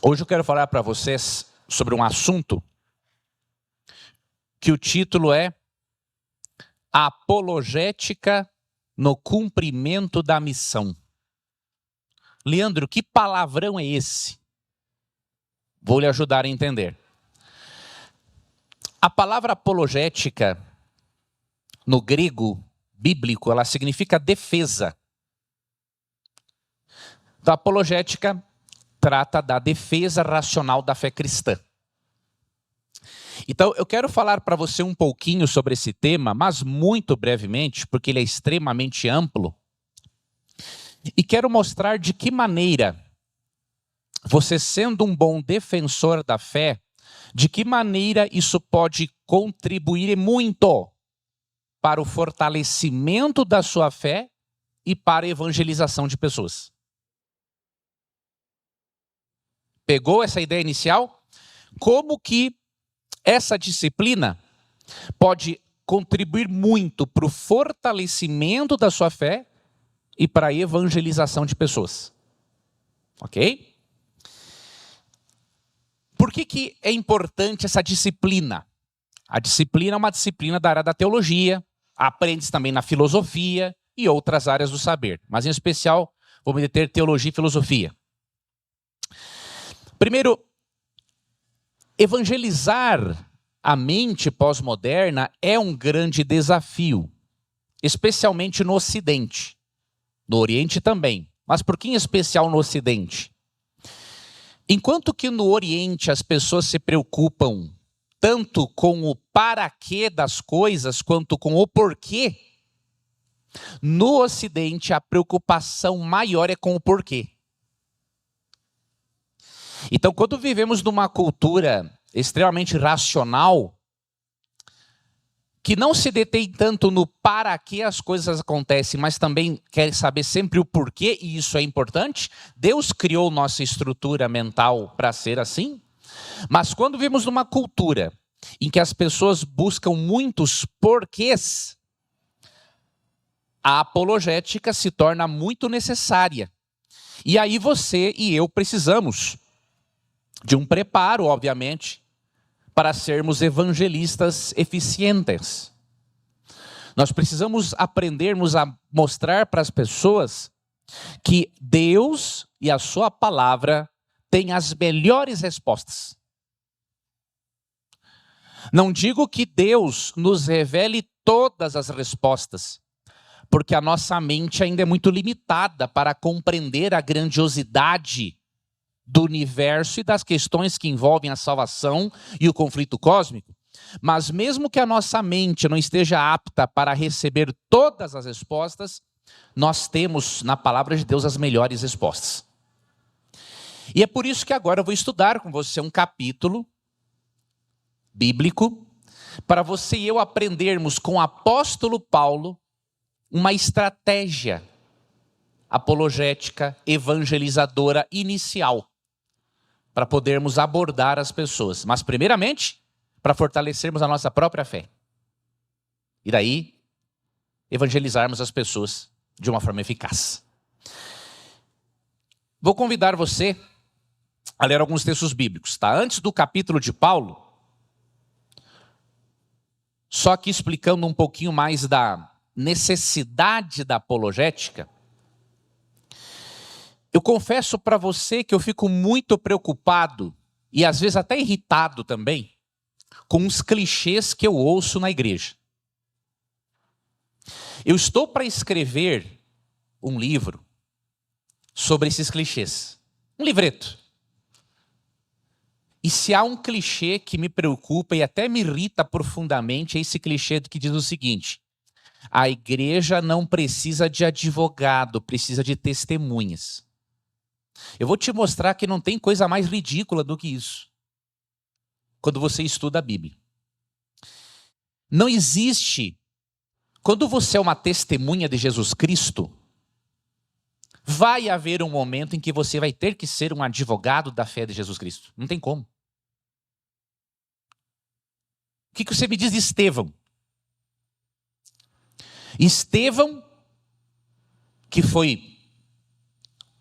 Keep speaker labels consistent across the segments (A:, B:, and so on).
A: Hoje eu quero falar para vocês sobre um assunto que o título é Apologética no cumprimento da missão. Leandro, que palavrão é esse? Vou lhe ajudar a entender. A palavra apologética, no grego bíblico, ela significa defesa. Então, a apologética trata da defesa racional da fé cristã. Então, eu quero falar para você um pouquinho sobre esse tema, mas muito brevemente, porque ele é extremamente amplo. E quero mostrar de que maneira, você sendo um bom defensor da fé, de que maneira isso pode contribuir muito para o fortalecimento da sua fé e para a evangelização de pessoas. Pegou essa ideia inicial? Como que essa disciplina pode contribuir muito para o fortalecimento da sua fé e para a evangelização de pessoas. Ok? Por que é importante essa disciplina? A disciplina é uma disciplina da área da teologia, aprende-se também na filosofia e outras áreas do saber. Mas em especial, vou me deter teologia e filosofia. Primeiro, evangelizar a mente pós-moderna é um grande desafio, especialmente no Ocidente. No Oriente também, mas por que em especial no Ocidente? Enquanto que no Oriente as pessoas se preocupam tanto com o para quê das coisas, quanto com o porquê, no Ocidente a preocupação maior é com o porquê. Então, quando vivemos numa cultura extremamente racional, que não se detém tanto no para que as coisas acontecem, mas também quer saber sempre o porquê, e isso é importante. Deus criou nossa estrutura mental para ser assim. Mas quando vivemos numa cultura em que as pessoas buscam muitos porquês, a apologética se torna muito necessária. E aí você e eu precisamos de um preparo, obviamente, para sermos evangelistas eficientes. Nós precisamos aprendermos a mostrar para as pessoas que Deus e a sua palavra têm as melhores respostas. Não digo que Deus nos revele todas as respostas, porque a nossa mente ainda é muito limitada para compreender a grandiosidade do universo e das questões que envolvem a salvação e o conflito cósmico. Mas mesmo que a nossa mente não esteja apta para receber todas as respostas, nós temos na palavra de Deus as melhores respostas. E é por isso que agora eu vou estudar com você um capítulo bíblico, para você e eu aprendermos com o apóstolo Paulo uma estratégia apologética, evangelizadora inicial, para podermos abordar as pessoas. Mas primeiramente, para fortalecermos a nossa própria fé. E daí, evangelizarmos as pessoas de uma forma eficaz. Vou convidar você a ler alguns textos bíblicos, tá? Antes do capítulo de Paulo, só que explicando um pouquinho mais da necessidade da apologética, eu confesso para você que eu fico muito preocupado e às vezes até irritado também com os clichês que eu ouço na igreja. Eu estou para escrever um livro sobre esses clichês. Um livreto. E se há um clichê que me preocupa e até me irrita profundamente, é esse clichê que diz o seguinte: a igreja não precisa de advogado, precisa de testemunhas. Eu vou te mostrar que não tem coisa mais ridícula do que isso, quando você estuda a Bíblia. Não existe, quando você é uma testemunha de Jesus Cristo, vai haver um momento em que você vai ter que ser um advogado da fé de Jesus Cristo. Não tem como. O que você me diz de Estevão? Estevão, que foi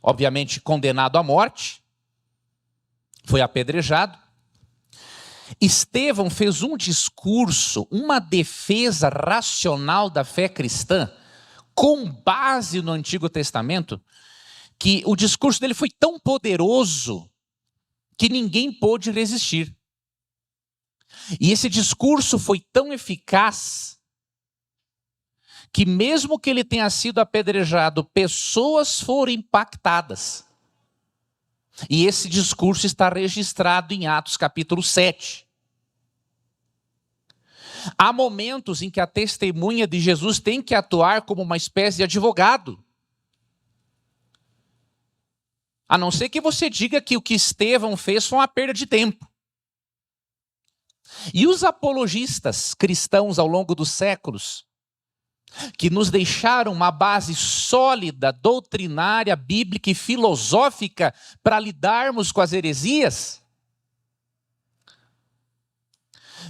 A: obviamente condenado à morte, foi apedrejado. Estevão fez um discurso, uma defesa racional da fé cristã, com base no Antigo Testamento, que o discurso dele foi tão poderoso que ninguém pôde resistir. E esse discurso foi tão eficaz que mesmo que ele tenha sido apedrejado, pessoas foram impactadas. E esse discurso está registrado em Atos capítulo 7. Há momentos em que a testemunha de Jesus tem que atuar como uma espécie de advogado. A não ser que você diga que o que Estevão fez foi uma perda de tempo. E os apologistas cristãos ao longo dos séculos, que nos deixaram uma base sólida, doutrinária, bíblica e filosófica para lidarmos com as heresias.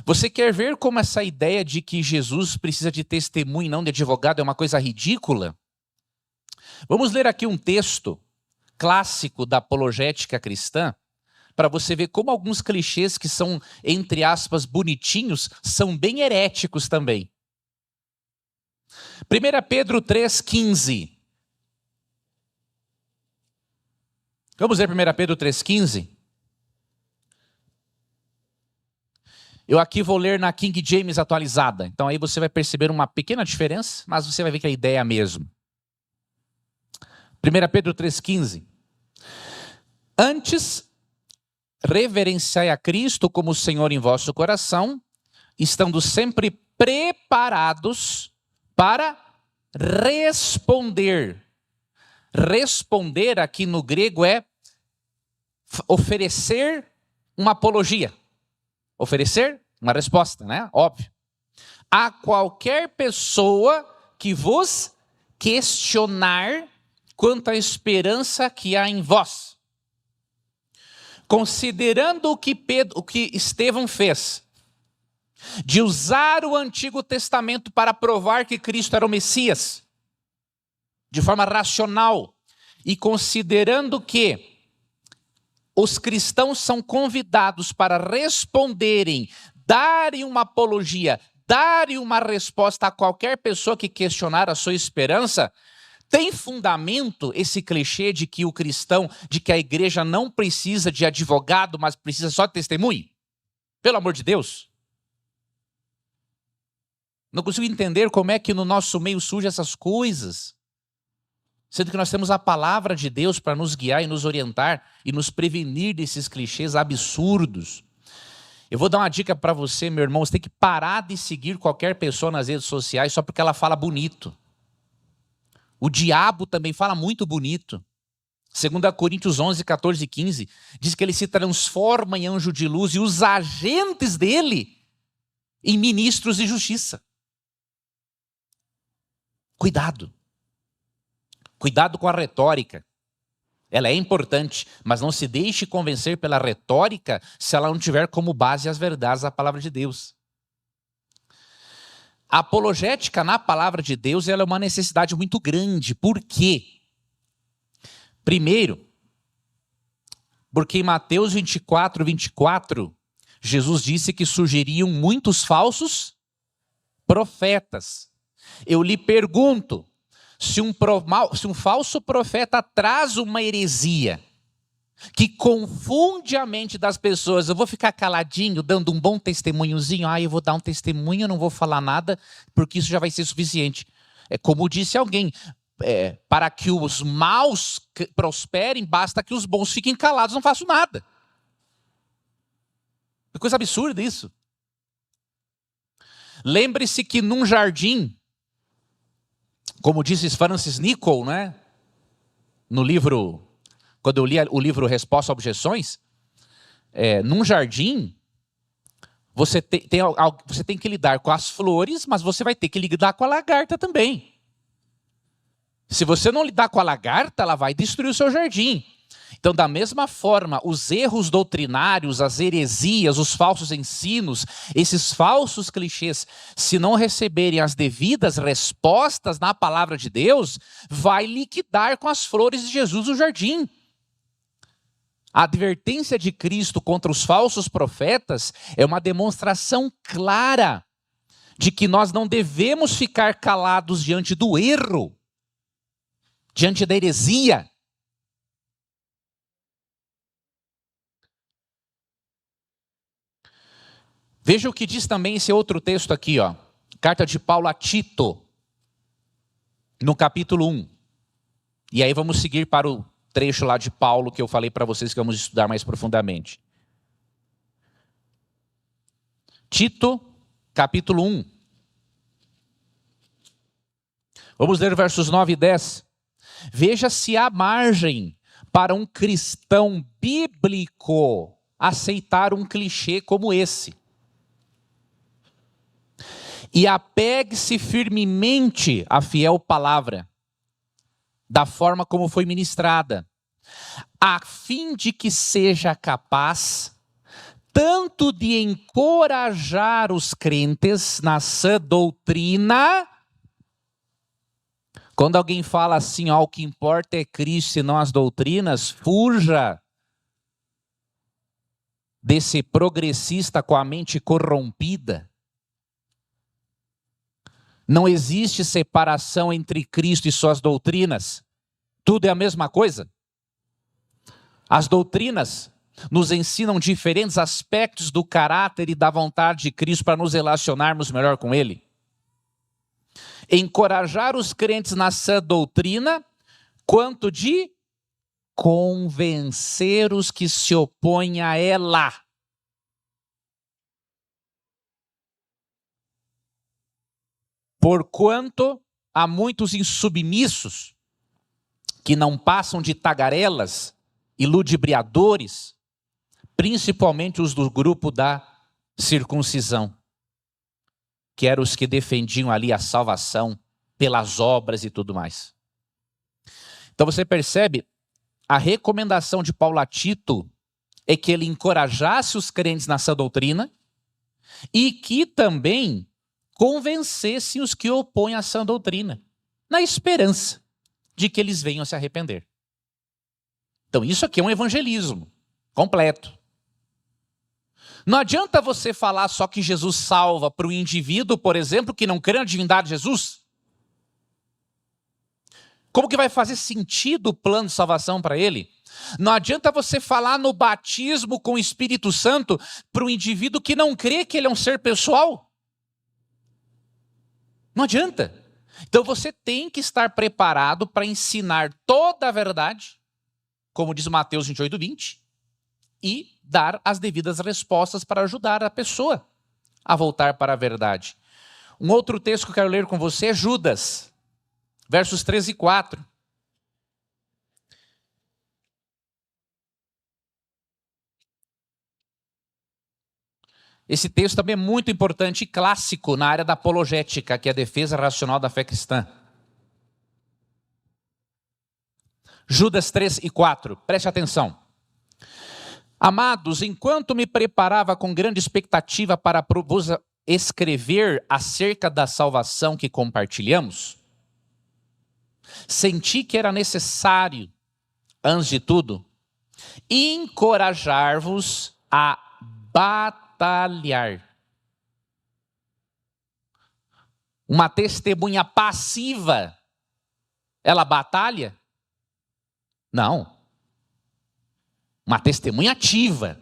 A: Você quer ver como essa ideia de que Jesus precisa de testemunho e não de advogado é uma coisa ridícula? Vamos ler aqui um texto clássico da apologética cristã, para você ver como alguns clichês que são, entre aspas, bonitinhos, são bem heréticos também. 1 Pedro 3,15. Vamos ler 1 Pedro 3,15? Eu aqui vou ler na King James atualizada. Então aí você vai perceber uma pequena diferença, mas você vai ver que a ideia é a mesma. 1 Pedro 3,15. Antes, reverenciai a Cristo como Senhor em vosso coração, estando sempre preparados para responder. Responder aqui no grego é oferecer uma apologia. Oferecer uma resposta, né? Óbvio. A qualquer pessoa que vos questionar quanto à esperança que há em vós. Considerando o que Estevão fez, de usar o Antigo Testamento para provar que Cristo era o Messias, de forma racional, e considerando que os cristãos são convidados para responderem, darem uma apologia, darem uma resposta a qualquer pessoa que questionar a sua esperança, tem fundamento esse clichê de que o cristão, de que a igreja não precisa de advogado, mas precisa só de testemunho? Pelo amor de Deus. Não consigo entender como é que no nosso meio surgem essas coisas. Sendo que nós temos a palavra de Deus para nos guiar e nos orientar e nos prevenir desses clichês absurdos. Eu vou dar uma dica para você, meu irmão. Você tem que parar de seguir qualquer pessoa nas redes sociais só porque ela fala bonito. O diabo também fala muito bonito. 2 Coríntios 11, 14 e 15, diz que ele se transforma em anjo de luz e os agentes dele em ministros de justiça. Cuidado. Cuidado com a retórica. Ela é importante, mas não se deixe convencer pela retórica se ela não tiver como base as verdades da palavra de Deus. A apologética na palavra de Deus ela é uma necessidade muito grande. Por quê? Primeiro, porque em Mateus 24, 24, Jesus disse que surgiriam muitos falsos profetas. Eu lhe pergunto, se um falso profeta traz uma heresia que confunde a mente das pessoas, eu vou ficar caladinho, dando um bom testemunhozinho, eu vou dar um testemunho, não vou falar nada, porque isso já vai ser suficiente. É como disse alguém, para que os maus prosperem, basta que os bons fiquem calados, não façam nada. Que coisa absurda isso. Lembre-se que num jardim, como disse Francis Nichol, né? No livro, quando eu li o livro Resposta a Objeções, num jardim, você tem que lidar com as flores, mas você vai ter que lidar com a lagarta também. Se você não lidar com a lagarta, ela vai destruir o seu jardim. Então, da mesma forma, os erros doutrinários, as heresias, os falsos ensinos, esses falsos clichês, se não receberem as devidas respostas na palavra de Deus, vai liquidar com as flores de Jesus o jardim. A advertência de Cristo contra os falsos profetas é uma demonstração clara de que nós não devemos ficar calados diante do erro, diante da heresia. Veja o que diz também esse outro texto aqui, ó. Carta de Paulo a Tito, no capítulo 1. E aí vamos seguir para o trecho lá de Paulo que eu falei para vocês que vamos estudar mais profundamente. Tito, capítulo 1. Vamos ler versos 9 e 10. Veja se há margem para um cristão bíblico aceitar um clichê como esse. E apegue-se firmemente à fiel palavra, da forma como foi ministrada, a fim de que seja capaz tanto de encorajar os crentes na sã doutrina. Quando alguém fala assim, ó, o que importa é Cristo e não as doutrinas, fuja desse progressista com a mente corrompida. Não existe separação entre Cristo e suas doutrinas. Tudo é a mesma coisa. As doutrinas nos ensinam diferentes aspectos do caráter e da vontade de Cristo para nos relacionarmos melhor com Ele. Encorajar os crentes na sã doutrina, quanto de convencer os que se opõem a ela. Porquanto há muitos insubmissos, que não passam de tagarelas e ludibriadores, principalmente os do grupo da circuncisão, que eram os que defendiam ali a salvação pelas obras e tudo mais. Então você percebe, a recomendação de Paulo a Tito é que ele encorajasse os crentes nessa doutrina e que também convencessem os que opõem a sã doutrina, na esperança de que eles venham a se arrepender. Então isso aqui é um evangelismo completo. Não adianta você falar só que Jesus salva para o indivíduo, por exemplo, que não crê na divindade de Jesus. Como que vai fazer sentido o plano de salvação para ele? Não adianta você falar no batismo com o Espírito Santo para o indivíduo que não crê que ele é um ser pessoal. Não adianta. Então você tem que estar preparado para ensinar toda a verdade, como diz Mateus 28, 20, e dar as devidas respostas para ajudar a pessoa a voltar para a verdade. Um outro texto que eu quero ler com você é Judas, versos 13 e 4. Esse texto também é muito importante e clássico na área da apologética, que é a defesa racional da fé cristã. Judas 3 e 4, preste atenção. Amados, enquanto me preparava com grande expectativa para vos escrever acerca da salvação que compartilhamos, senti que era necessário, antes de tudo, encorajar-vos a batalhar. Uma testemunha passiva, ela batalha? Não. Uma testemunha ativa.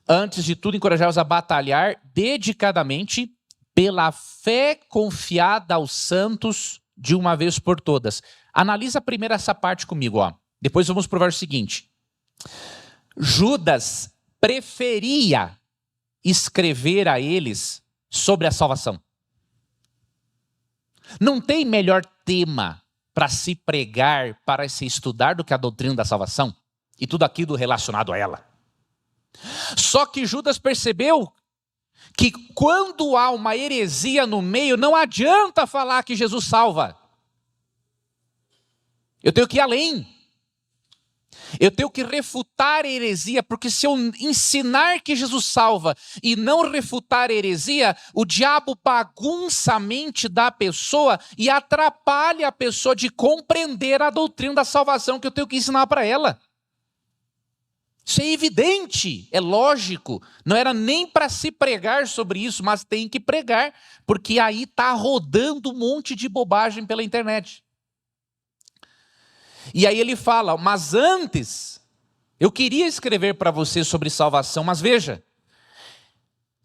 A: Antes de tudo, encorajar-vos a batalhar dedicadamente pela fé confiada aos santos de uma vez por todas. Analisa primeiro essa parte comigo, ó. Depois vamos para o verso seguinte. Judas preferia escrever a eles sobre a salvação. Não tem melhor tema para se pregar, para se estudar do que a doutrina da salvação e tudo aquilo relacionado a ela. Só que Judas percebeu que quando há uma heresia no meio, não adianta falar que Jesus salva. Eu tenho que ir além. Eu tenho que refutar a heresia, porque se eu ensinar que Jesus salva e não refutar a heresia, o diabo bagunça a mente da pessoa e atrapalha a pessoa de compreender a doutrina da salvação que eu tenho que ensinar para ela. Isso é evidente, é lógico. Não era nem para se pregar sobre isso, mas tem que pregar, porque aí está rodando um monte de bobagem pela internet. E aí ele fala, mas antes, eu queria escrever para você sobre salvação, mas veja,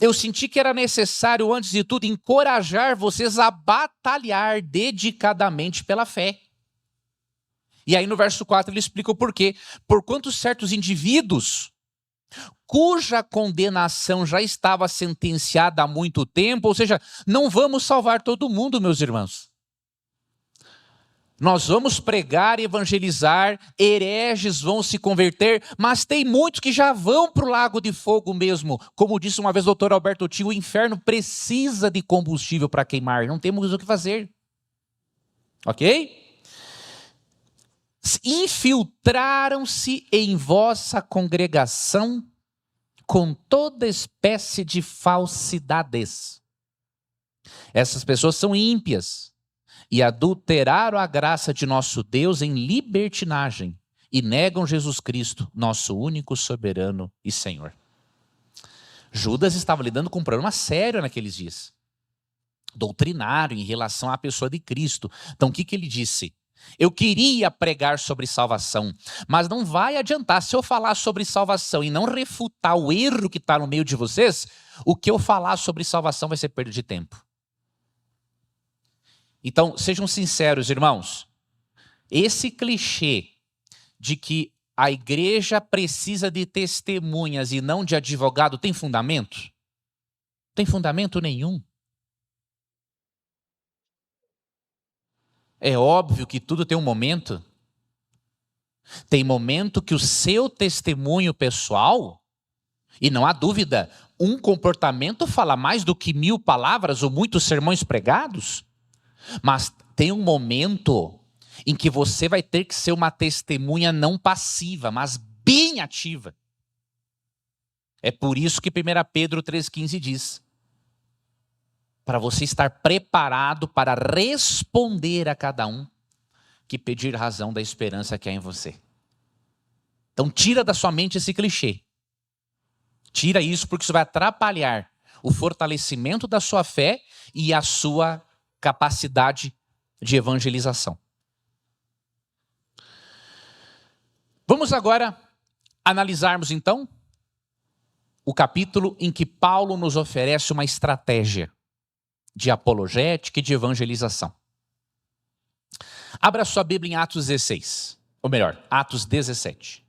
A: eu senti que era necessário, antes de tudo, encorajar vocês a batalhar dedicadamente pela fé. E aí no verso 4 ele explica o porquê. Porquanto certos indivíduos, cuja condenação já estava sentenciada há muito tempo, ou seja, não vamos salvar todo mundo, meus irmãos. Nós vamos pregar e evangelizar, hereges vão se converter, mas tem muitos que já vão para o lago de fogo mesmo. Como disse uma vez o doutor Alberto Tio, o inferno precisa de combustível para queimar, não temos o que fazer. Ok? Infiltraram-se em vossa congregação com toda espécie de falsidades. Essas pessoas são ímpias e adulteraram a graça de nosso Deus em libertinagem e negam Jesus Cristo, nosso único soberano e Senhor. Judas estava lidando com um problema sério naqueles dias, doutrinário em relação à pessoa de Cristo. Então o que ele disse? Eu queria pregar sobre salvação, mas não vai adiantar. Se eu falar sobre salvação e não refutar o erro que está no meio de vocês, o que eu falar sobre salvação vai ser perda de tempo. Então, sejam sinceros, irmãos. Esse clichê de que a igreja precisa de testemunhas e não de advogado tem fundamento? Não tem fundamento nenhum. É óbvio que tudo tem um momento. Tem momento que o seu testemunho pessoal, e não há dúvida, um comportamento fala mais do que 1000 palavras ou muitos sermões pregados. Mas tem um momento em que você vai ter que ser uma testemunha não passiva, mas bem ativa. É por isso que 1 Pedro 3,15 diz: para você estar preparado para responder a cada um que pedir razão da esperança que há em você. Então tira da sua mente esse clichê. Tira isso, porque isso vai atrapalhar o fortalecimento da sua fé e a sua capacidade de evangelização. Vamos agora analisarmos então o capítulo em que Paulo nos oferece uma estratégia de apologética e de evangelização. Abra sua Bíblia em Atos 16, ou melhor, Atos 17.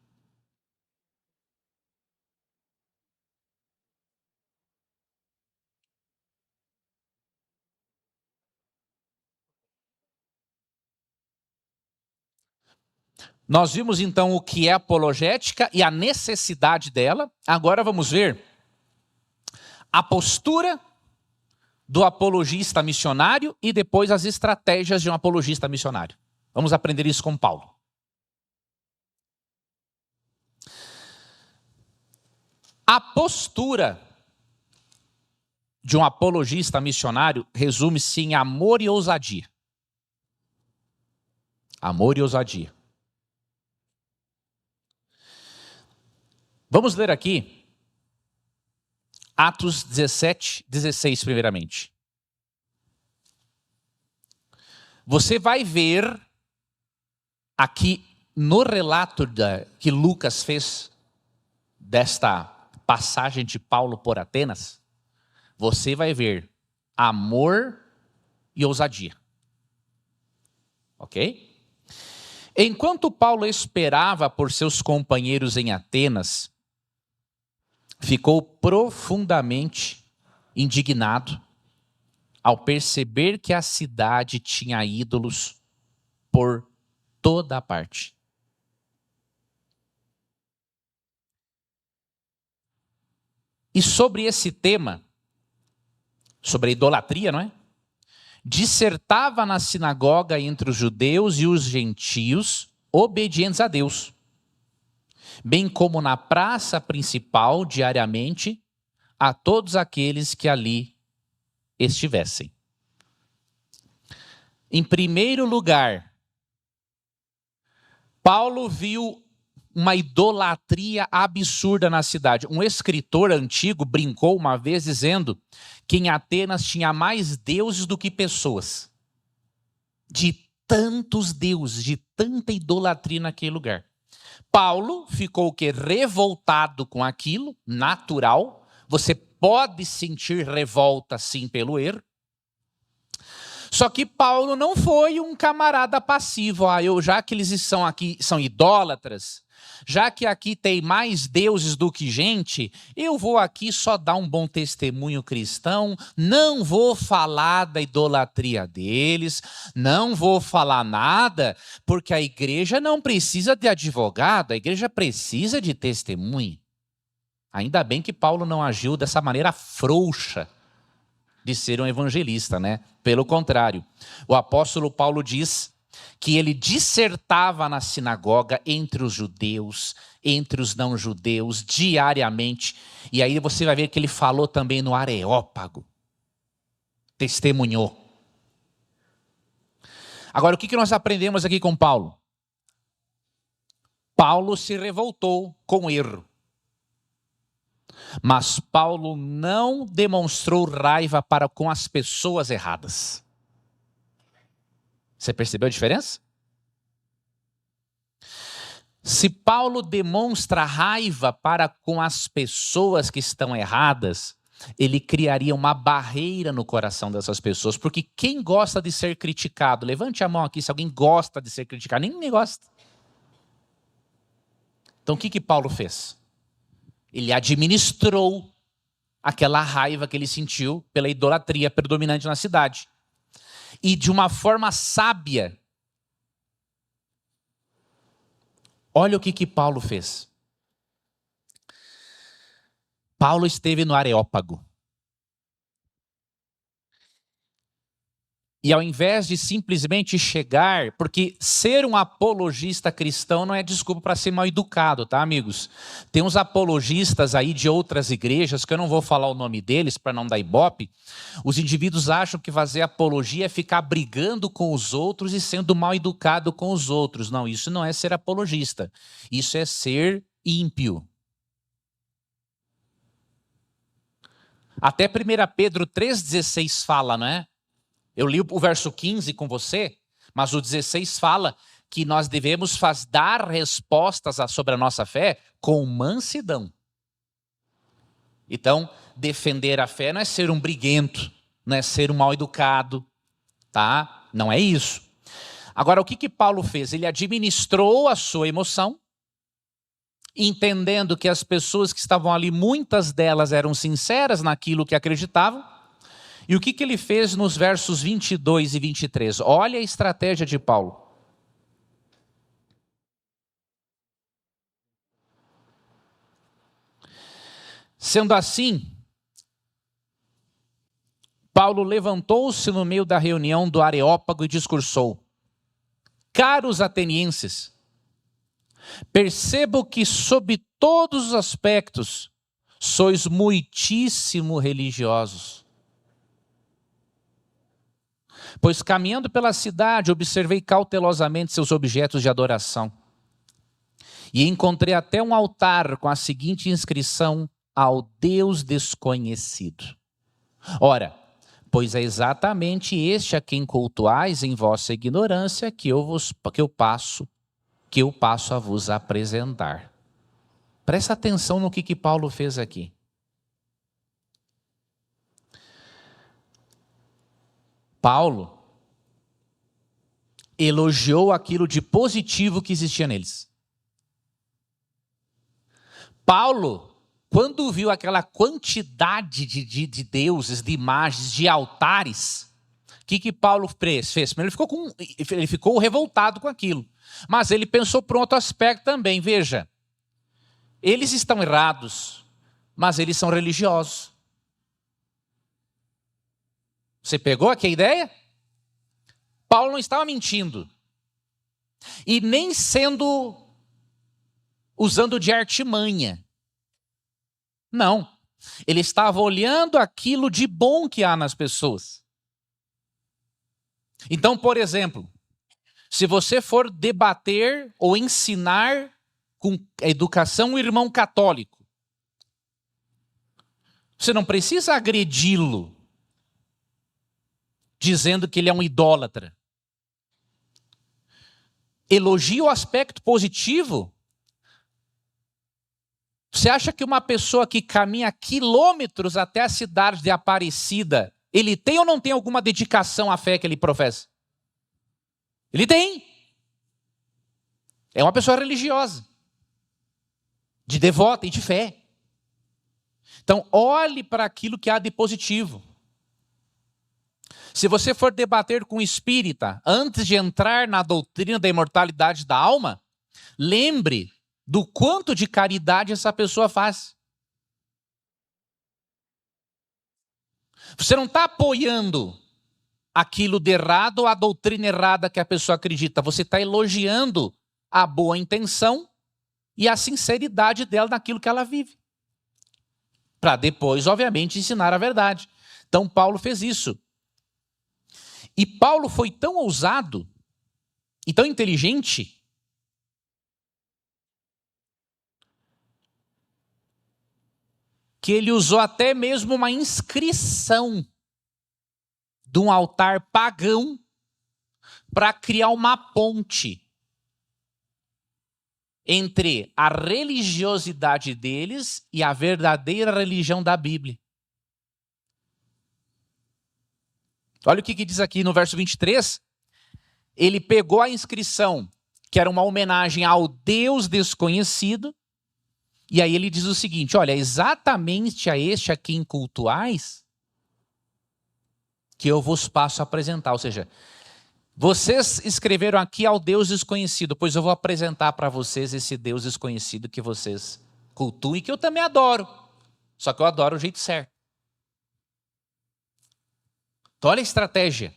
A: Nós vimos então o que é apologética e a necessidade dela. Agora vamos ver a postura do apologista missionário e depois as estratégias de um apologista missionário. Vamos aprender isso com Paulo. A postura de um apologista missionário resume-se em amor e ousadia. Amor e ousadia. Vamos ler aqui Atos 17, 16 primeiramente. Você vai ver aqui no relato que Lucas fez desta passagem de Paulo por Atenas, você vai ver amor e ousadia. Ok? Enquanto Paulo esperava por seus companheiros em Atenas, ficou profundamente indignado ao perceber que a cidade tinha ídolos por toda a parte. E sobre esse tema, sobre a idolatria, não é? Dissertava na sinagoga entre os judeus e os gentios obedientes a Deus. bem como na praça principal diariamente a todos aqueles que ali estivessem. Em primeiro lugar, Paulo viu uma idolatria absurda na cidade. Um escritor antigo brincou uma vez dizendo que em Atenas tinha mais deuses do que pessoas. De tantos deuses, de tanta idolatria naquele lugar. Paulo ficou o quê? Revoltado com aquilo, natural. Você pode sentir revolta sim pelo erro. Só que Paulo não foi um camarada passivo. Já que eles são aqui, são idólatras, já que aqui tem mais deuses do que gente, eu vou aqui só dar um bom testemunho cristão, não vou falar da idolatria deles, não vou falar nada, porque a igreja não precisa de advogado, a igreja precisa de testemunho. Ainda bem que Paulo não agiu dessa maneira frouxa de ser um evangelista, né? Pelo contrário, o apóstolo Paulo diz que ele dissertava na sinagoga entre os judeus, entre os não-judeus, diariamente. E aí você vai ver que ele falou também no Areópago. Testemunhou. Agora, o que nós aprendemos aqui com Paulo? Paulo se revoltou com o erro. Mas Paulo não demonstrou raiva para com as pessoas erradas. Você percebeu a diferença? Se Paulo demonstra raiva para com as pessoas que estão erradas, ele criaria uma barreira no coração dessas pessoas. Porque quem gosta de ser criticado? Levante a mão aqui se alguém gosta de ser criticado. Ninguém gosta. Então o que Paulo fez? Ele administrou aquela raiva que ele sentiu pela idolatria predominante na cidade. E de uma forma sábia. Olha o que Paulo fez. Paulo esteve no Areópago. E ao invés de simplesmente chegar, porque ser um apologista cristão não é desculpa para ser mal educado, tá, amigos? Tem uns apologistas aí de outras igrejas, que eu não vou falar o nome deles para não dar ibope. Os indivíduos acham que fazer apologia é ficar brigando com os outros e sendo mal educado com os outros. Não, isso não é ser apologista. Isso é ser ímpio. Até 1 Pedro 3,16 fala, não é? Eu li o verso 15 com você, mas o 16 fala que nós devemos dar respostas sobre a nossa fé com mansidão. Então, defender a fé não é ser um briguento, não é ser um mal educado, tá? Não é isso. Agora, o que Paulo fez? Ele administrou a sua emoção, entendendo que as pessoas que estavam ali, muitas delas eram sinceras naquilo que acreditavam. E o que ele fez nos versos 22 e 23? Olha a estratégia de Paulo. Sendo assim, Paulo levantou-se no meio da reunião do Areópago e discursou: caros atenienses, percebo que sob todos os aspectos sois muitíssimo religiosos. Pois caminhando pela cidade, observei cautelosamente seus objetos de adoração. E encontrei até um altar com a seguinte inscrição: ao Deus desconhecido. Ora, pois é exatamente este a quem cultuais em vossa ignorância que eu passo a vos apresentar. Presta atenção no que Paulo fez aqui. Paulo elogiou aquilo de positivo que existia neles. Paulo, quando viu aquela quantidade de deuses, de imagens, de altares, o que Paulo fez? Primeiro ele ficou revoltado com aquilo. Mas ele pensou por um outro aspecto também. Veja, eles estão errados, mas eles são religiosos. Você pegou aqui a ideia? Paulo não estava mentindo. E nem sendo usando de artimanha. Não. Ele estava olhando aquilo de bom que há nas pessoas. Então, por exemplo, se você for debater ou ensinar com educação um irmão católico, você não precisa agredi-lo, dizendo que ele é um idólatra. Elogie o aspecto positivo. Você acha que uma pessoa que caminha quilômetros até a cidade de Aparecida, ele tem ou não tem alguma dedicação à fé que ele professa? Ele tem. É uma pessoa religiosa, de devota e de fé. Então, olhe para aquilo que há de positivo. Se você for debater com um espírita, antes de entrar na doutrina da imortalidade da alma, lembre do quanto de caridade essa pessoa faz. Você não está apoiando aquilo de errado ou a doutrina errada que a pessoa acredita. Você está elogiando a boa intenção e a sinceridade dela naquilo que ela vive. Para depois, obviamente, ensinar a verdade. Então, Paulo fez isso. E Paulo foi tão ousado e tão inteligente que ele usou até mesmo uma inscrição de um altar pagão para criar uma ponte entre a religiosidade deles e a verdadeira religião da Bíblia. Olha o que diz aqui no verso 23. Ele pegou a inscrição, que era uma homenagem ao Deus desconhecido, e aí ele diz o seguinte: olha, exatamente a este a quem cultuais, que eu vos passo a apresentar. Ou seja, vocês escreveram aqui ao Deus desconhecido, pois eu vou apresentar para vocês esse Deus desconhecido que vocês cultuam e que eu também adoro. Só que eu adoro o jeito certo. Então olha a estratégia.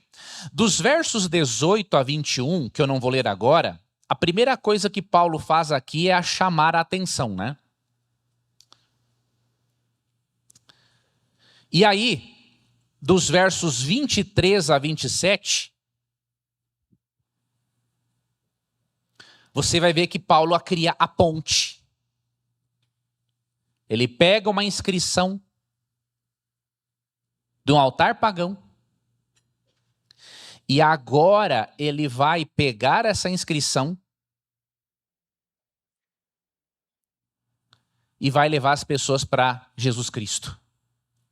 A: Dos versos 18 a 21, que eu não vou ler agora, a primeira coisa que Paulo faz aqui é chamar a atenção, né? E aí, dos versos 23 a 27, você vai ver que Paulo cria a ponte. Ele pega uma inscrição de um altar pagão e agora ele vai pegar essa inscrição e vai levar as pessoas para Jesus Cristo.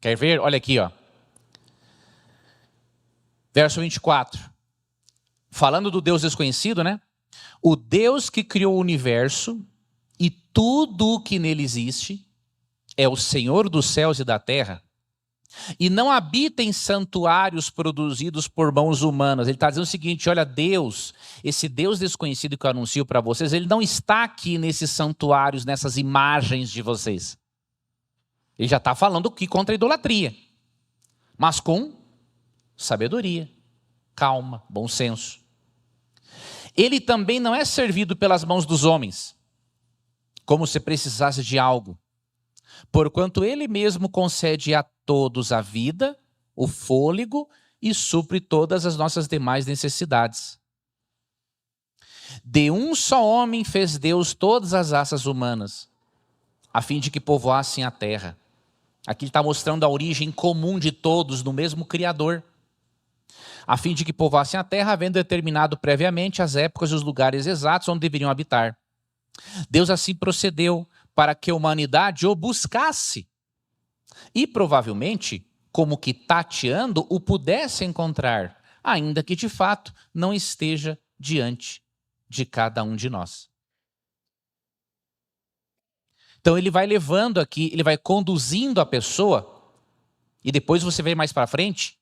A: Quer ver? Olha aqui, ó. Verso 24. Falando do Deus desconhecido, né? O Deus que criou o universo e tudo o que nele existe é o Senhor dos céus e da terra e não habita em santuários produzidos por mãos humanas. Ele está dizendo o seguinte: olha, Deus, esse Deus desconhecido que eu anuncio para vocês, ele não está aqui nesses santuários, nessas imagens de vocês. Ele já está falando aqui contra a idolatria, mas com sabedoria, calma, bom senso. Ele também não é servido pelas mãos dos homens, como se precisasse de algo, porquanto ele mesmo concede a todos a vida, o fôlego e supre todas as nossas demais necessidades. De um só homem fez Deus todas as raças humanas, a fim de que povoassem a terra. Aqui ele está mostrando a origem comum de todos no mesmo Criador, a fim de que povoassem a terra, havendo determinado previamente as épocas e os lugares exatos onde deveriam habitar. Deus assim procedeu para que a humanidade o buscasse e provavelmente, como que tateando, o pudesse encontrar, ainda que de fato não esteja diante de cada um de nós. Então ele vai levando aqui, ele vai conduzindo a pessoa, e depois você vê mais para frente,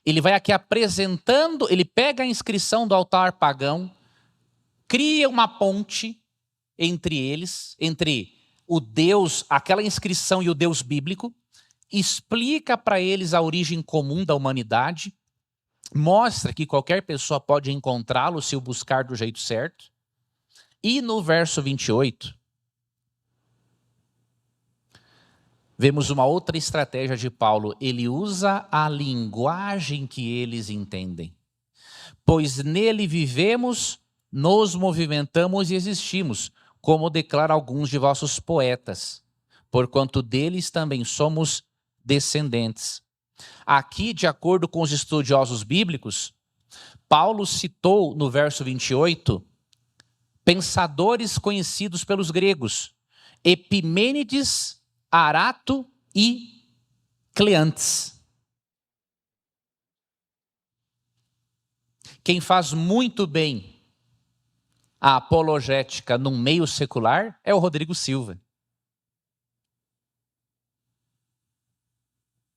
A: ele vai aqui apresentando, ele pega a inscrição do altar pagão, cria uma ponte entre eles, entre o Deus, aquela inscrição e o Deus bíblico, explica para eles a origem comum da humanidade, mostra que qualquer pessoa pode encontrá-lo se o buscar do jeito certo. E no verso 28, vemos uma outra estratégia de Paulo. Ele usa a linguagem que eles entendem. Pois nele vivemos, nos movimentamos e existimos, como declara alguns de vossos poetas, porquanto deles também somos descendentes. Aqui, de acordo com os estudiosos bíblicos, Paulo citou no verso 28 pensadores conhecidos pelos gregos, Epimênides, Arato e Cleantes. Quem faz muito bem a apologética num meio secular é o Rodrigo Silva.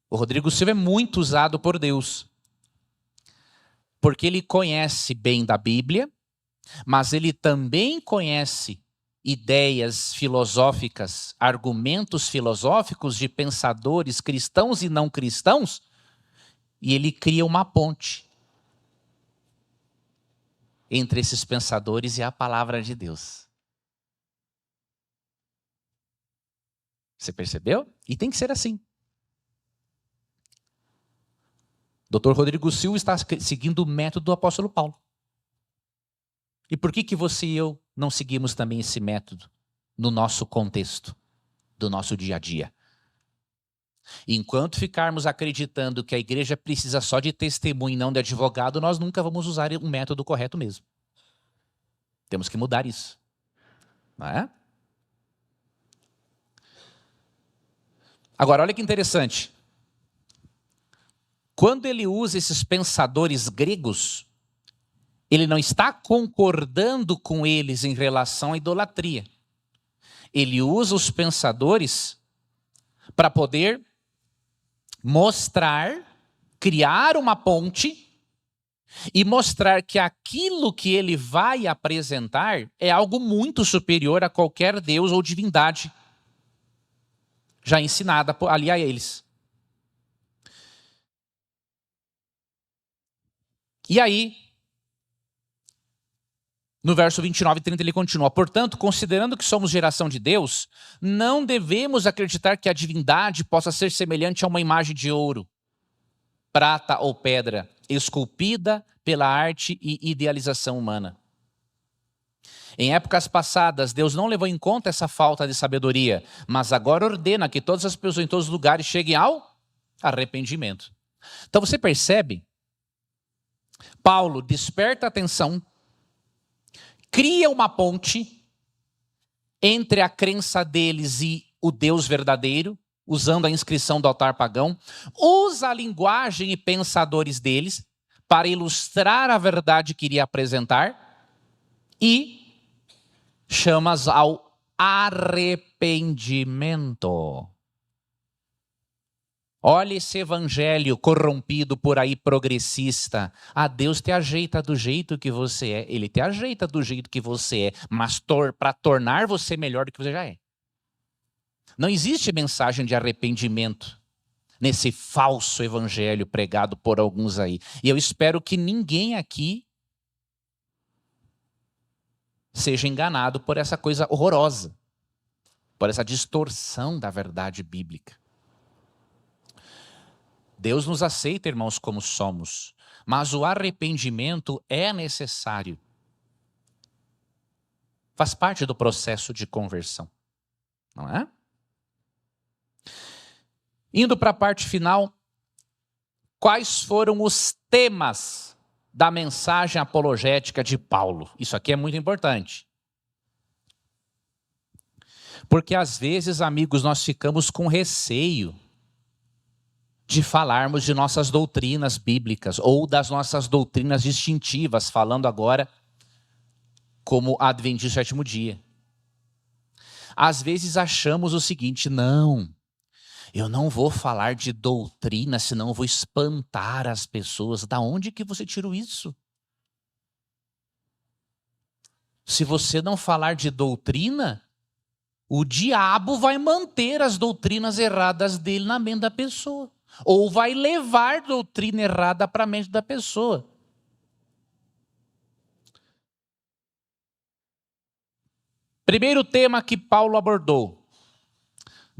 A: O Rodrigo Silva é muito usado por Deus, porque ele conhece bem da Bíblia, mas ele também conhece ideias filosóficas, argumentos filosóficos de pensadores cristãos e não cristãos, e ele cria uma ponte entre esses pensadores e a palavra de Deus. Você percebeu? E tem que ser assim. Dr. Rodrigo Silva está seguindo o método do apóstolo Paulo. E por que você e eu não seguimos também esse método no nosso contexto, do nosso dia a dia? Enquanto ficarmos acreditando que a igreja precisa só de testemunho e não de advogado, nós nunca vamos usar um método correto mesmo. Temos que mudar isso. Não é? Agora, olha que interessante. Quando ele usa esses pensadores gregos, ele não está concordando com eles em relação à idolatria. Ele usa os pensadores para poder mostrar, criar uma ponte e mostrar que aquilo que ele vai apresentar é algo muito superior a qualquer deus ou divindade já ensinada ali a eles. E aí, no verso 29 e 30 ele continua: portanto, considerando que somos geração de Deus, não devemos acreditar que a divindade possa ser semelhante a uma imagem de ouro, prata ou pedra, esculpida pela arte e idealização humana. Em épocas passadas, Deus não levou em conta essa falta de sabedoria, mas agora ordena que todas as pessoas em todos os lugares cheguem ao arrependimento. Então você percebe? Paulo desperta a atenção, cria uma ponte entre a crença deles e o Deus verdadeiro, usando a inscrição do altar pagão, usa a linguagem e pensadores deles para ilustrar a verdade que iria apresentar e chama-os ao arrependimento. Olha esse evangelho corrompido por aí, progressista. Ah, Deus te ajeita do jeito que você é. Ele te ajeita do jeito que você é, mas para tornar você melhor do que você já é. Não existe mensagem de arrependimento nesse falso evangelho pregado por alguns aí. E eu espero que ninguém aqui seja enganado por essa coisa horrorosa, por essa distorção da verdade bíblica. Deus nos aceita, irmãos, como somos, mas o arrependimento é necessário. Faz parte do processo de conversão, não é? Indo para a parte final, quais foram os temas da mensagem apologética de Paulo? Isso aqui é muito importante. Porque às vezes, amigos, nós ficamos com receio de falarmos de nossas doutrinas bíblicas ou das nossas doutrinas distintivas, falando agora como adventista do sétimo dia. Às vezes achamos o seguinte: não, eu não vou falar de doutrina, senão eu vou espantar as pessoas. Da onde que você tirou isso? Se você não falar de doutrina, o diabo vai manter as doutrinas erradas dele na mente da pessoa. Ou vai levar doutrina errada para a mente da pessoa. Primeiro tema que Paulo abordou: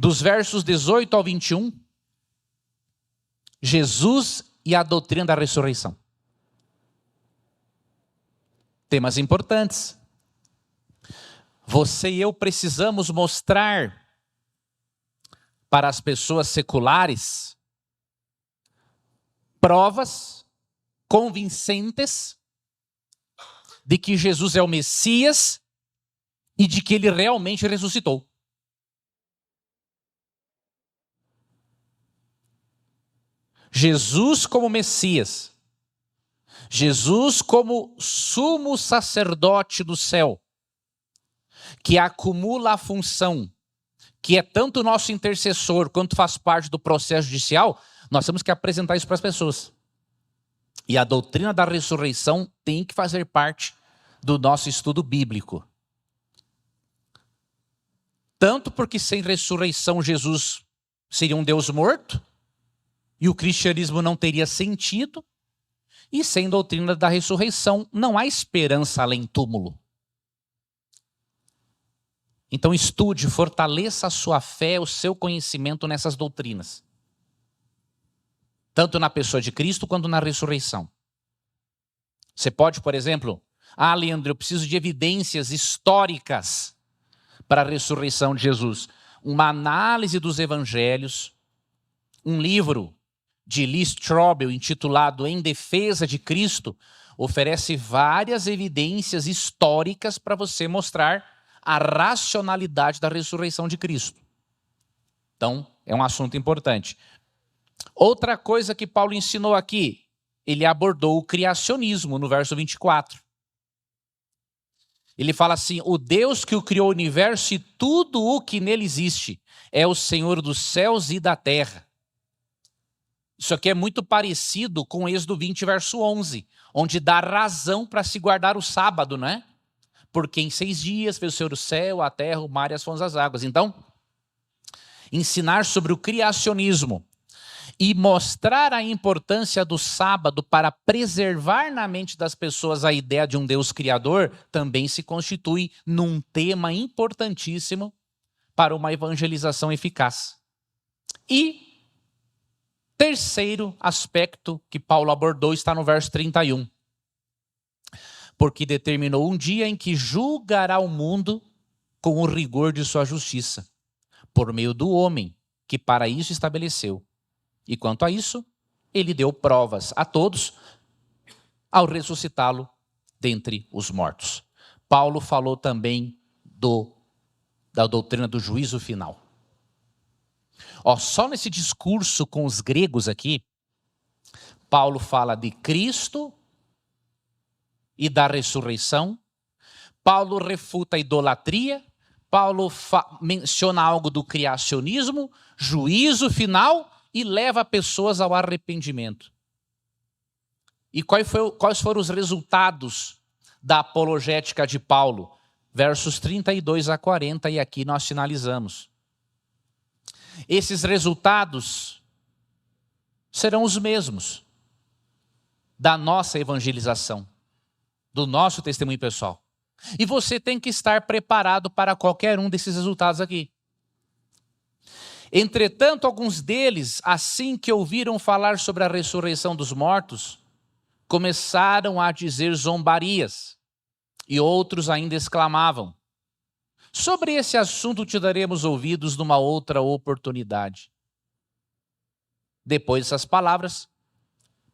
A: dos versos 18 ao 21, Jesus e a doutrina da ressurreição. Temas importantes. Você e eu precisamos mostrar para as pessoas seculares provas convincentes de que Jesus é o Messias e de que ele realmente ressuscitou. Jesus como Messias, Jesus como sumo sacerdote do céu, que acumula a função, que é tanto nosso intercessor quanto faz parte do processo judicial, nós temos que apresentar isso para as pessoas. E a doutrina da ressurreição tem que fazer parte do nosso estudo bíblico. Tanto porque sem ressurreição Jesus seria um Deus morto, e o cristianismo não teria sentido, e sem doutrina da ressurreição não há esperança além túmulo. Então estude, fortaleça a sua fé, o seu conhecimento nessas doutrinas. Tanto na pessoa de Cristo quanto na ressurreição. Você pode, por exemplo, Leandro, eu preciso de evidências históricas para a ressurreição de Jesus. Uma análise dos evangelhos, um livro de Lee Strobel intitulado Em Defesa de Cristo, oferece várias evidências históricas para você mostrar a racionalidade da ressurreição de Cristo. Então, é um assunto importante. Outra coisa que Paulo ensinou aqui, ele abordou o criacionismo no verso 24. Ele fala assim: o Deus que o criou o universo e tudo o que nele existe é o Senhor dos céus e da terra. Isso aqui é muito parecido com Êxodo 20, verso 11, onde dá razão para se guardar o sábado, não é? Porque em 6 dias fez o Senhor o céu, a terra, o mar e as fontes das águas. Então, ensinar sobre o criacionismo e mostrar a importância do sábado para preservar na mente das pessoas a ideia de um Deus criador também se constitui num tema importantíssimo para uma evangelização eficaz. E terceiro aspecto que Paulo abordou está no verso 31. Porque determinou um dia em que julgará o mundo com o rigor de sua justiça, por meio do homem que para isso estabeleceu. E quanto a isso, ele deu provas a todos ao ressuscitá-lo dentre os mortos. Paulo falou também da doutrina do juízo final. Só nesse discurso com os gregos aqui, Paulo fala de Cristo e da ressurreição. Paulo refuta a idolatria. Paulo menciona algo do criacionismo, juízo final e leva pessoas ao arrependimento. E quais foram os resultados da apologética de Paulo? Versos 32 a 40, e aqui nós finalizamos. Esses resultados serão os mesmos da nossa evangelização, do nosso testemunho pessoal. E você tem que estar preparado para qualquer um desses resultados aqui. Entretanto, alguns deles, assim que ouviram falar sobre a ressurreição dos mortos, começaram a dizer zombarias, e outros ainda exclamavam: sobre esse assunto te daremos ouvidos numa outra oportunidade. Depois dessas palavras,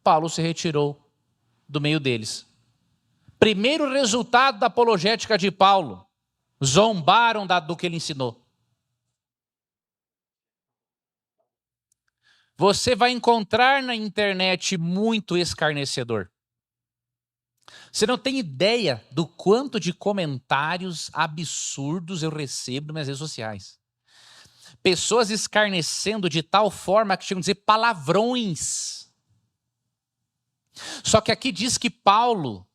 A: Paulo se retirou do meio deles. Primeiro resultado da apologética de Paulo: zombaram do que ele ensinou. Você vai encontrar na internet muito escarnecedor. Você não tem ideia do quanto de comentários absurdos eu recebo nas minhas redes sociais. Pessoas escarnecendo de tal forma que chegam a dizer palavrões. Só que aqui diz que Paulo,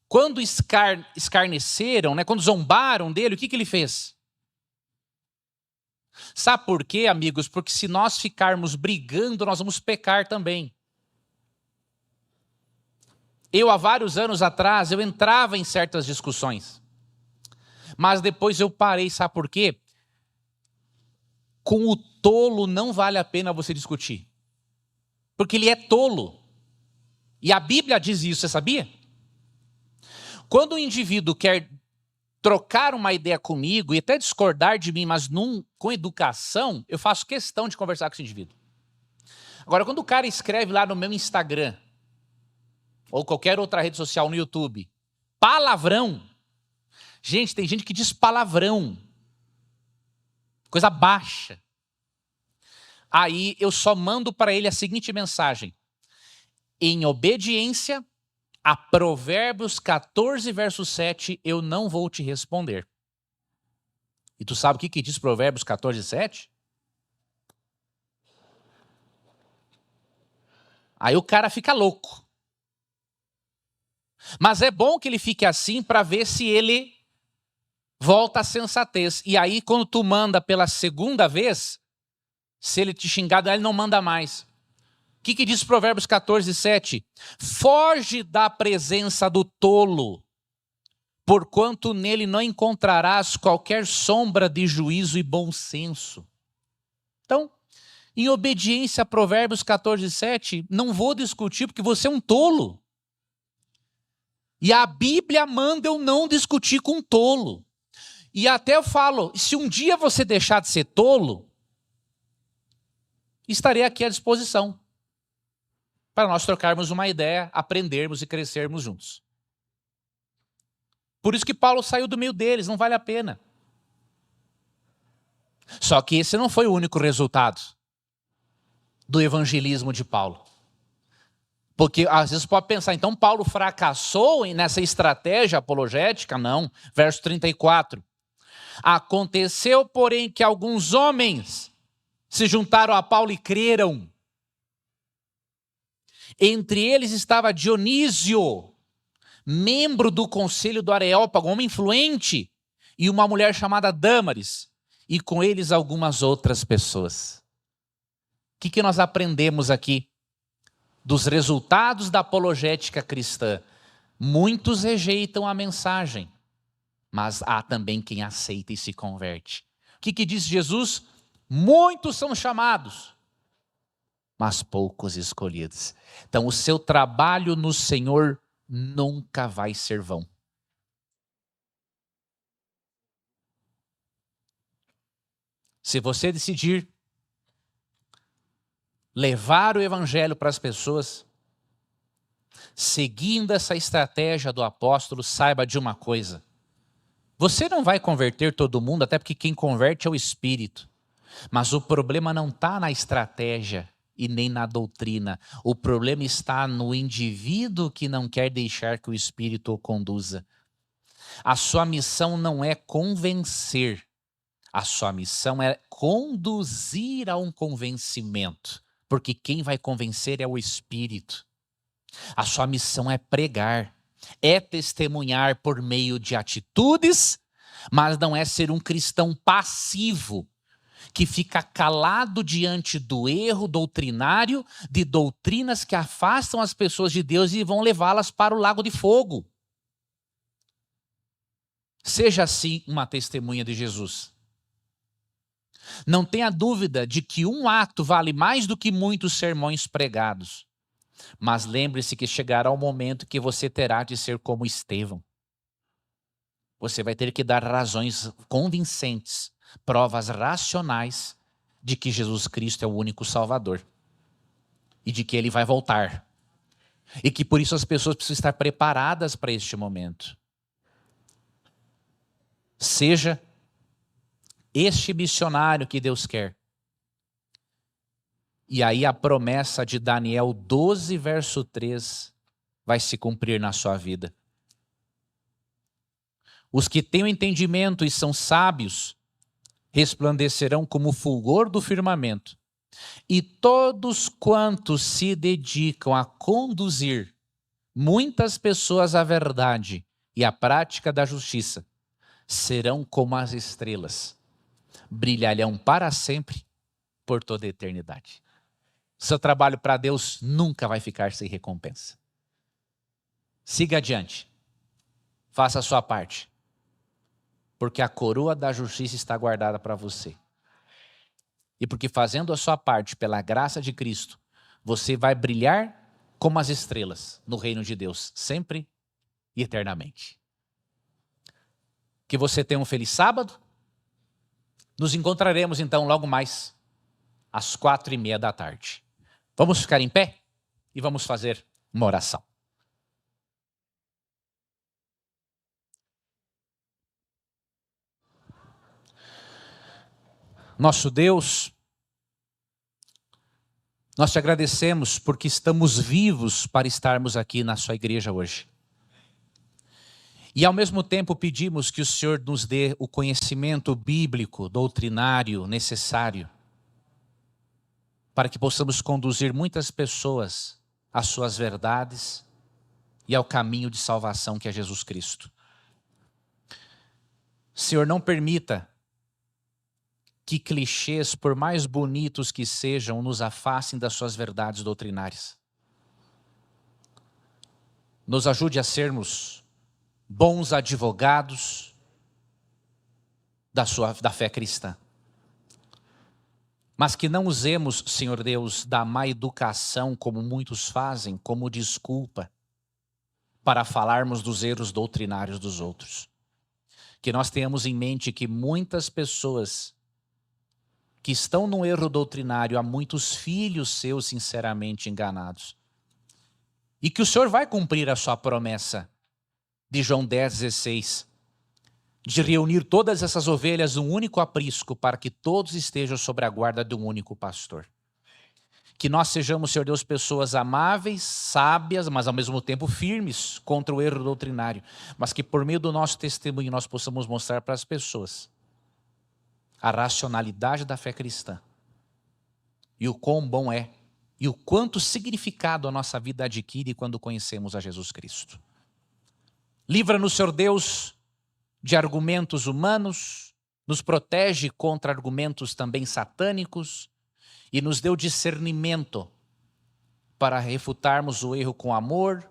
A: quando escarneceram, quando zombaram dele, o que ele fez? Sabe por quê, amigos? Porque se nós ficarmos brigando, nós vamos pecar também. Há vários anos atrás, eu entrava em certas discussões. Mas depois eu parei, sabe por quê? com o tolo não vale a pena você discutir. Porque ele é tolo. E a Bíblia diz isso, você sabia? Quando o indivíduo quer trocar uma ideia comigo e até discordar de mim, mas com educação, eu faço questão de conversar com esse indivíduo. Agora, quando o cara escreve lá no meu Instagram, ou qualquer outra rede social no YouTube, palavrão, gente, tem gente que diz palavrão, coisa baixa. Aí eu só mando para ele a seguinte mensagem: em obediência a Provérbios 14, verso 7, eu não vou te responder. E tu sabe o que diz Provérbios 14, 7? Aí o cara fica louco. Mas é bom que ele fique assim para ver se ele volta à sensatez. E aí quando tu manda pela segunda vez, se ele te xingar, ele não manda mais. O que diz Provérbios 14, 7? Foge da presença do tolo, porquanto nele não encontrarás qualquer sombra de juízo e bom senso. Então, em obediência a Provérbios 14, 7, não vou discutir porque você é um tolo. E a Bíblia manda eu não discutir com tolo. E até eu falo, se um dia você deixar de ser tolo, estarei aqui à disposição para nós trocarmos uma ideia, aprendermos e crescermos juntos. Por isso que Paulo saiu do meio deles, não vale a pena. Só que esse não foi o único resultado do evangelismo de Paulo. Porque às vezes pode pensar, então Paulo fracassou nessa estratégia apologética? Não. Verso 34. Aconteceu, porém, que alguns homens se juntaram a Paulo e creram. Entre eles estava Dionísio, membro do conselho do Areópago, um homem influente, e uma mulher chamada Dâmaris, e com eles algumas outras pessoas. O que nós aprendemos aqui dos resultados da apologética cristã? Muitos rejeitam a mensagem, mas há também quem aceita e se converte. O que diz Jesus? Muitos são chamados, mas poucos escolhidos. Então o seu trabalho no Senhor nunca vai ser vão. Se você decidir levar o evangelho para as pessoas, seguindo essa estratégia do apóstolo, saiba de uma coisa: você não vai converter todo mundo, até porque quem converte é o Espírito. Mas o problema não está na estratégia e nem na doutrina. O problema está no indivíduo que não quer deixar que o Espírito o conduza. A sua missão não é convencer. A sua missão é conduzir a um convencimento. Porque quem vai convencer é o Espírito. A sua missão é pregar. É testemunhar por meio de atitudes, mas não é ser um cristão passivo, que fica calado diante do erro doutrinário, de doutrinas que afastam as pessoas de Deus e vão levá-las para o lago de fogo. Seja assim uma testemunha de Jesus. Não tenha dúvida de que um ato vale mais do que muitos sermões pregados. Mas lembre-se que chegará o momento que você terá de ser como Estevão. Você vai ter que dar razões convincentes, provas racionais de que Jesus Cristo é o único Salvador. E de que Ele vai voltar. E que por isso as pessoas precisam estar preparadas para este momento. Seja este missionário que Deus quer. E aí a promessa de Daniel 12, verso 3, vai se cumprir na sua vida. Os que têm o entendimento e são sábios resplandecerão como o fulgor do firmamento. E todos quantos se dedicam a conduzir muitas pessoas à verdade e à prática da justiça serão como as estrelas, brilharão para sempre por toda a eternidade. Seu trabalho para Deus nunca vai ficar sem recompensa. Siga adiante. Faça a sua parte. Porque a coroa da justiça está guardada para você. E porque fazendo a sua parte pela graça de Cristo, você vai brilhar como as estrelas no reino de Deus, sempre e eternamente. Que você tenha um feliz sábado. Nos encontraremos então logo mais às 4:30 da tarde. Vamos ficar em pé e vamos fazer uma oração. Nosso Deus, nós te agradecemos porque estamos vivos para estarmos aqui na sua igreja hoje. E ao mesmo tempo pedimos que o Senhor nos dê o conhecimento bíblico, doutrinário necessário para que possamos conduzir muitas pessoas às suas verdades e ao caminho de salvação que é Jesus Cristo. Senhor, não permita que clichês, por mais bonitos que sejam, nos afastem das suas verdades doutrinárias. Nos ajude a sermos bons advogados da fé cristã. Mas que não usemos, Senhor Deus, da má educação, como muitos fazem, como desculpa para falarmos dos erros doutrinários dos outros. Que nós tenhamos em mente que muitas pessoas que estão no erro doutrinário, há muitos filhos seus sinceramente enganados. E que o Senhor vai cumprir a sua promessa de João 10,16, de reunir todas essas ovelhas num único aprisco para que todos estejam sob a guarda de um único pastor. Que nós sejamos, Senhor Deus, pessoas amáveis, sábias, mas ao mesmo tempo firmes contra o erro doutrinário. Mas que por meio do nosso testemunho nós possamos mostrar para as pessoas a racionalidade da fé cristã. E o quão bom é, e o quanto significado a nossa vida adquire quando conhecemos a Jesus Cristo. Livra-nos, Senhor Deus, de argumentos humanos, nos protege contra argumentos também satânicos e nos dê o discernimento para refutarmos o erro com amor,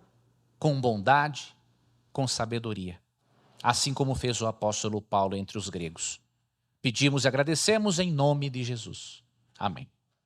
A: com bondade, com sabedoria, assim como fez o apóstolo Paulo entre os gregos. Pedimos e agradecemos em nome de Jesus. Amém.